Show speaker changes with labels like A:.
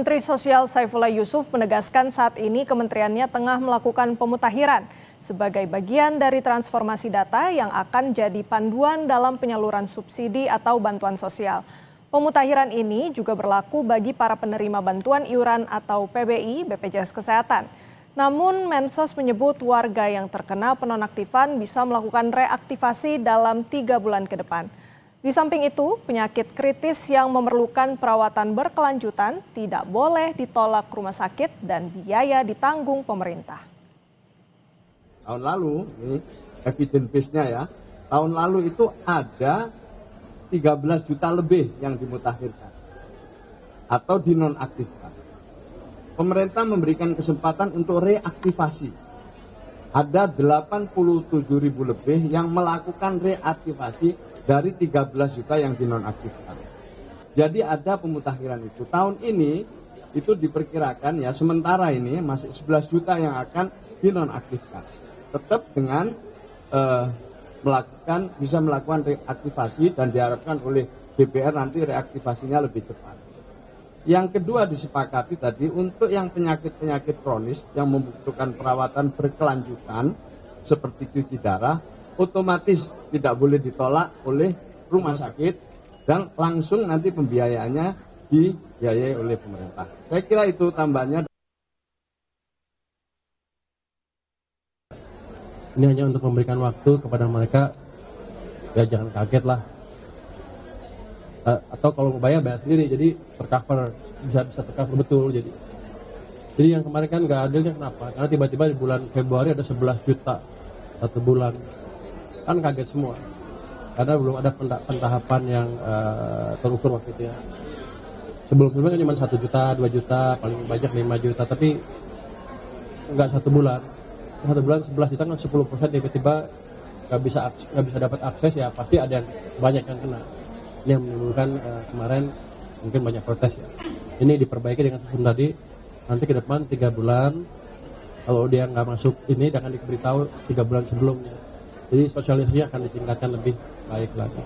A: Menteri Sosial Saifullah Yusuf menegaskan saat ini kementeriannya tengah melakukan pemutakhiran sebagai bagian dari transformasi data yang akan jadi panduan dalam penyaluran subsidi atau bantuan sosial. Pemutakhiran ini juga berlaku bagi para penerima bantuan iuran atau PBI BPJS Kesehatan. Namun Mensos menyebut warga yang terkena penonaktifan bisa melakukan reaktivasi dalam 3 bulan ke depan. Di samping itu, penyakit kritis yang memerlukan perawatan berkelanjutan tidak boleh ditolak rumah sakit dan biaya ditanggung pemerintah.
B: Tahun lalu, ini evidence base-nya ya, tahun lalu itu ada 13 juta lebih yang dimutakhirkan atau dinonaktifkan. Pemerintah memberikan kesempatan untuk reaktivasi. Ada 87.000 lebih yang melakukan reaktivasi dari 13 juta yang dinonaktifkan. Jadi ada pemutakhiran itu. Tahun ini itu diperkirakan ya sementara ini masih 11 juta yang akan dinonaktifkan. Tetap dengan bisa melakukan reaktivasi dan diharapkan oleh DPR nanti reaktivasinya lebih cepat. Yang kedua disepakati tadi untuk yang penyakit-penyakit kronis yang membutuhkan perawatan berkelanjutan seperti cuci darah, otomatis tidak boleh ditolak oleh rumah sakit dan langsung nanti pembiayaannya dibiayai oleh pemerintah. Saya kira itu tambahannya.
C: Ini hanya untuk memberikan waktu kepada mereka, ya jangan kaget lah. Atau kalau mau bayar sendiri, jadi tercover, bisa tercover betul. Jadi yang kemarin kan nggak adilnya kenapa? Karena tiba-tiba di bulan Februari ada 11 juta satu bulan. Kan kaget semua karena belum ada pentahapan yang terukur waktu itu ya. Sebelumnya cuma 1 juta, 2 juta, paling banyak 5 juta, tapi nggak satu bulan 11 juta kan 10%, tiba-tiba nggak bisa dapat akses, ya pasti ada yang banyak yang kena. Ini yang menimbulkan kemarin mungkin banyak protes ya. Ini diperbaiki dengan sistem tadi, nanti ke depan 3 bulan kalau dia nggak masuk ini akan diberitahu 3 bulan sebelumnya. Jadi sosialisasinya akan ditingkatkan lebih baik lagi.